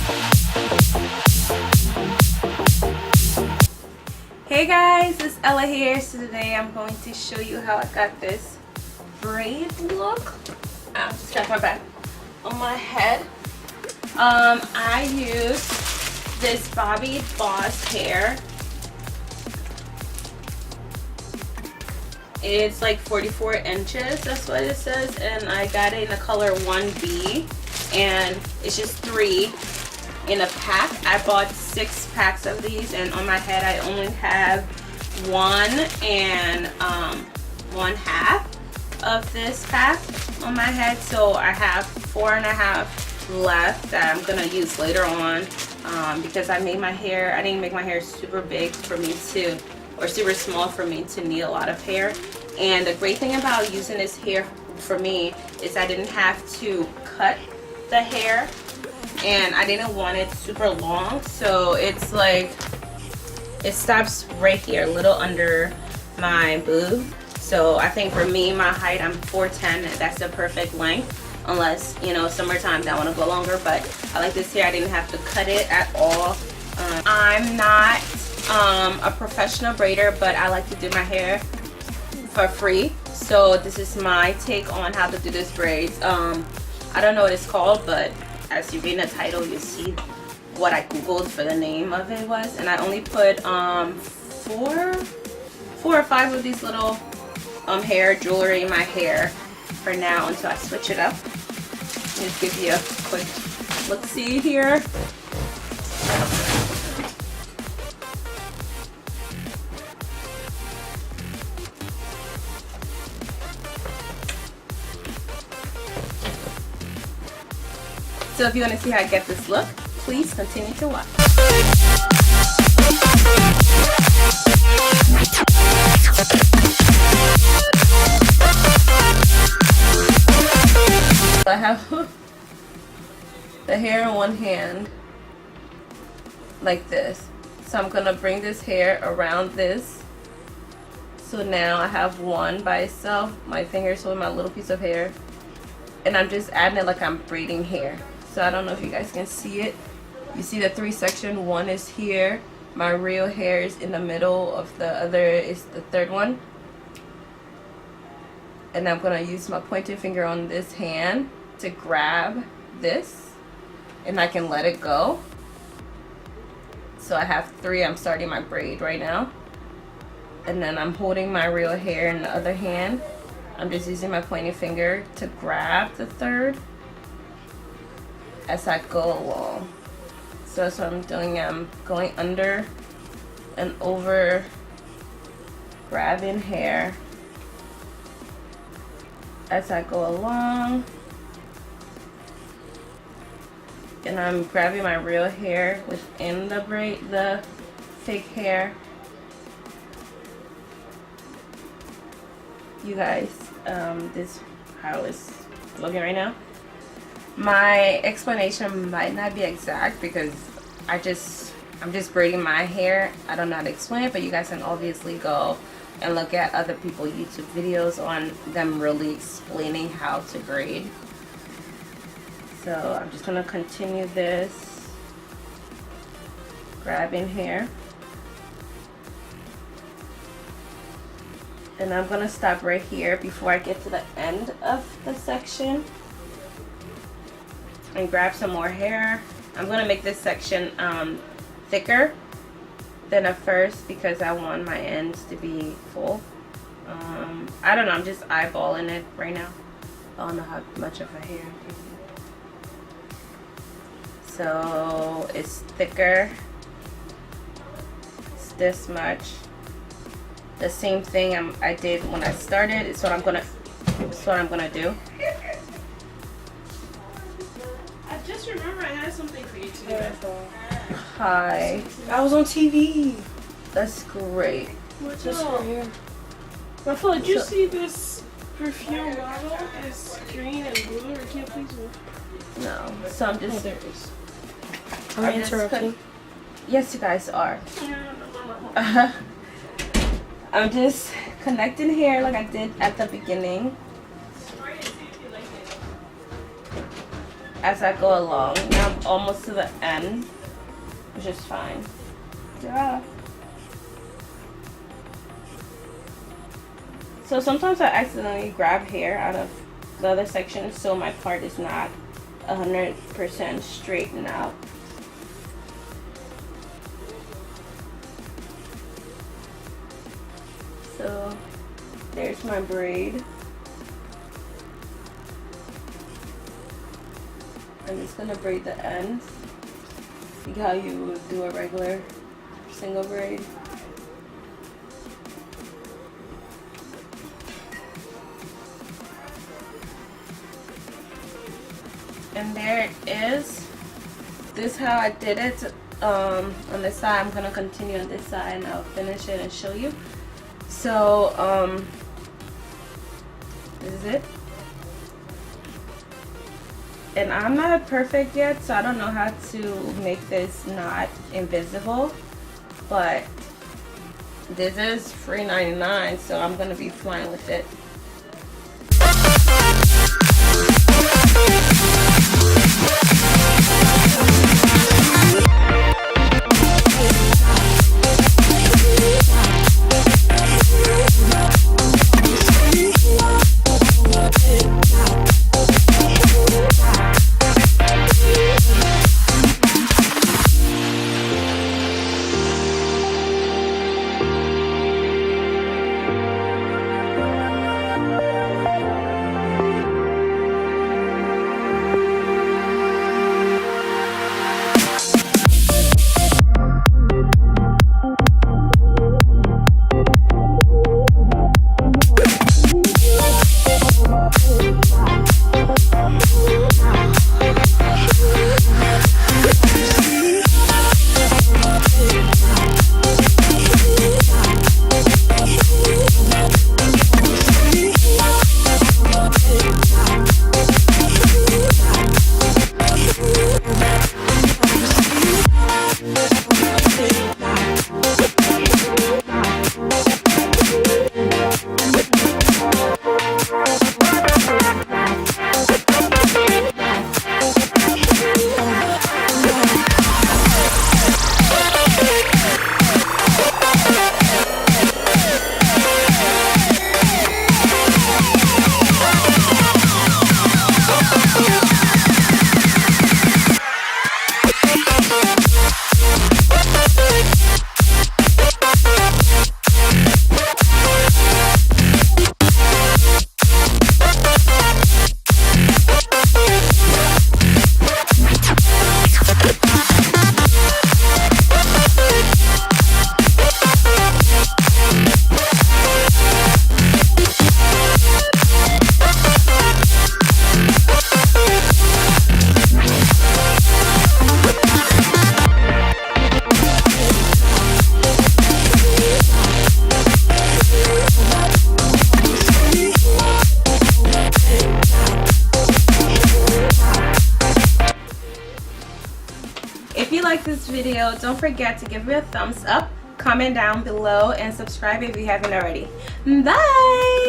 Hey guys, it's Ella here. So today I'm going to show you how I got this braid look. I'll just scratch my back on my head. I used this Bobby Boss hair. It's like 44 inches, that's what it says, and I got it in the color 1B, and it's just 3 in a pack. I bought 6 packs of these, and on my head I only have 1 and 1/2 of this pack on my head, so I have 4.5 left that I'm gonna use later on, because I didn't make my hair super big for me to, or super small for me to need a lot of hair. And the great thing about using this hair for me is I didn't have to cut the hair, and I didn't want it super long, so it's like it stops right here, a little under my boob. So I think for me, my height, I'm 4'10", and that's the perfect length, unless, you know, summertime I want to go longer. But I like this hair. I didn't have to cut it at all. I'm not a professional braider, but I like to do my hair for free, so this is my take on how to do this braids. I don't know what it's called, but as you read in the title, you see what I googled for the name of it was, and I only put 4 or 5 of these little hair jewelry in my hair for now until I switch it up. Just give you a quick look see here. So if you want to see how I get this look, please continue to watch. I have the hair in one hand, like this. So I'm gonna bring this hair around this. So now I have one by itself, my fingers holding my little piece of hair, and I'm just adding it like I'm braiding hair. So I don't know if you guys can see it. You see the 3 section, one is here, my real hair is in the middle of the other, is the 3rd one. And I'm gonna use my pointed finger on this hand to grab this, and I can let it go. So I have 3, I'm starting my braid right now. And then I'm holding my real hair in the other hand. I'm just using my pointing finger to grab the 3rd as I go along. So that's what I'm doing. I'm going under and over, grabbing hair as I go along. And I'm grabbing my real hair within the braid, the fake hair. You guys, this how it's looking right now. My explanation might not be exact because I'm just braiding my hair. I don't know how to explain it, but you guys can obviously go and look at other people's YouTube videos on them really explaining how to braid. So I'm just gonna continue this, grabbing hair. And I'm gonna stop right here before I get to the end of the section and grab some more hair. I'm gonna make this section thicker than the first because I want my ends to be full. I don't know, I'm just eyeballing it right now. I don't know how much of a hair. So it's thicker. It's this much. The same thing I did when I started. It's what I'm gonna do. I just remember I had something for you today. Hi. I was on TV. That's great. What's up? Raphaella, did you see this perfume bottle? It's green and blue. Or can you please move? No. So I'm just. There it is. I'm interrupting. Yes, you guys are. I'm just connecting hair like I did at the beginning. as I go along. Now I'm almost to the end, which is fine. Yeah. So sometimes I accidentally grab hair out of the other section, so my part is not 100% straightened out. So there's my braid. I'm just gonna braid the ends, like how you would do a regular single braid. And there it is. This is how I did it on this side. I'm gonna continue on this side and I'll finish it and show you. So this is it. And I'm not perfect yet, so I don't know how to make this not invisible, but this is $3.99, so I'm gonna be fine with it. If you like this video, don't forget to give me a thumbs up, comment down below, and subscribe if you haven't already. Bye!